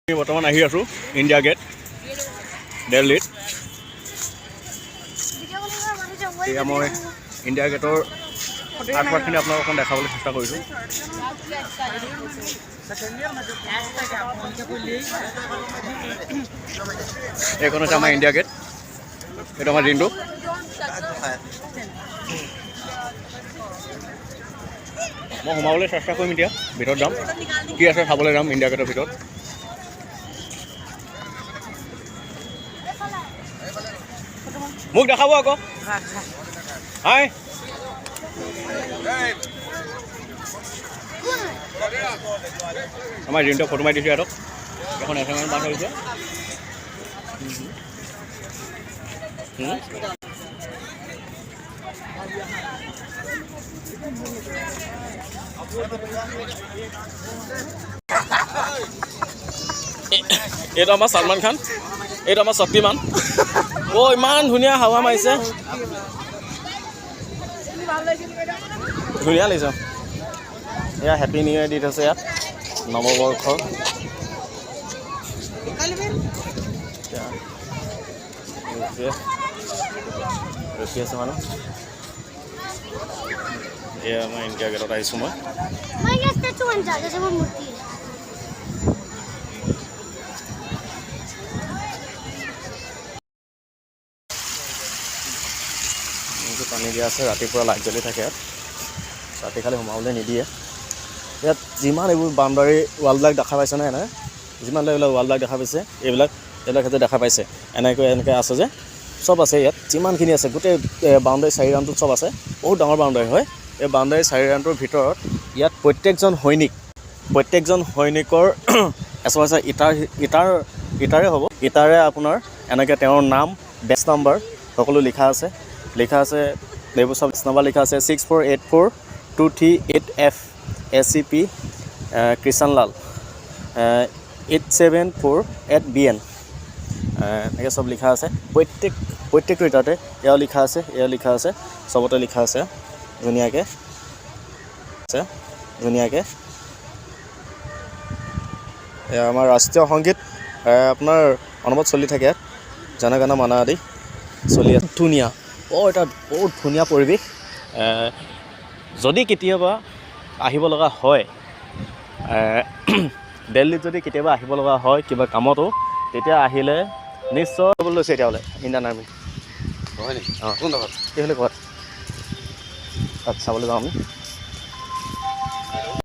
বৰ্তমান আহি আছোঁ ইণ্ডিয়া গেট দিল্লীত। এতিয়া মই ইণ্ডিয়া গেটৰ আশপাশখিনি আপোনাক অকণ দেখাবলৈ চেষ্টা কৰিছোঁ। এইখন হৈছে আমাৰ ইণ্ডিয়া গেট, এইটো আমাৰ দিনটো। মই সোমাবলৈ চেষ্টা কৰিম, এতিয়া ভিতৰত যাম, কি আছে চাবলৈ যাম ইণ্ডিয়া গেটৰ ভিতৰত। মোক দেখাব আকৌ। হাই আমাৰ দিনটো ফটো মাৰি দিছোঁ সিহঁতক। এখন এছএমএছ বাছ হৈছে। এইটো আমাৰ সলমান খান, এইটো আমাৰ শক্তিমান। ইমান ধুনীয়া হাৱা মাৰিছে, ধুনীয়া লাগিছে। এয়া হেপী নিউ ইয়েৰ দি থৈছে ইয়াত, নৱবৰ্ষ। ৰখি আছে মানুহ। এয়া মই ইণ্ডিয়া গেটত আহিছোঁ মই। পানী দিয়া আছে, ৰাতিপুৱা লাইট জ্বলি থাকে ইয়াত, ৰাতি খালি সোমাবলৈ নিদিয়ে। ইয়াত যিমান এইবোৰ বাউণ্ডাৰী ৱালবিলাক দেখা পাইছে নহয়, এনেকৈ যিমান এইবিলাক ৱালবিলাক দেখা পাইছে, এইবিলাক ক্ষেত্ৰত দেখা পাইছে। এনেকৈ আছে যে চব আছে ইয়াত, যিমানখিনি আছে গোটেই বাউণ্ডাৰী 4 ৰাউণ্ডটোত চব আছে। বহুত ডাঙৰ বাউণ্ডাৰী হয়। এই বাউণ্ডাৰী 4 ৰাউণ্ডটোৰ ভিতৰত ইয়াত প্ৰত্যেকজন সৈনিকৰ এচমাচা ইটাৰে হ'ব। ইটাৰে আপোনাৰ এনেকৈ তেওঁৰ নাম, বেচ নাম্বাৰ সকলো লিখা আছে। এইবোৰ চব নাম্বাৰ লিখা আছে। 64842388F SCP কৃষণলাল 8748BN এনেকৈ চব লিখা আছে। প্ৰত্যেকটো ইটাতে এয়াও লিখা আছে, চবতে লিখা আছে ধুনীয়াকৈ এয়া আমাৰ ৰাষ্ট্ৰীয় সংগীত আপোনাৰ অনবৰত চলি থাকে ইয়াত, জন গণ মন আদি চলি আছে। ধুনীয়া, এটা বহুত ধুনীয়া পৰিৱেশ। যদি কেতিয়াবা আহিব লগা হয় দিল্লীত, যদি কেতিয়াবা আহিব লগা হয় কিবা কামতো, তেতিয়া আহিলে নিশ্চয় লৈছে। এতিয়ালৈ ইণ্ডিয়ান আৰ্মি হয় নেকি? অঁ, কোন দোকান কি হ'লে ক'ত তাত চাবলৈ যাওঁ আমি।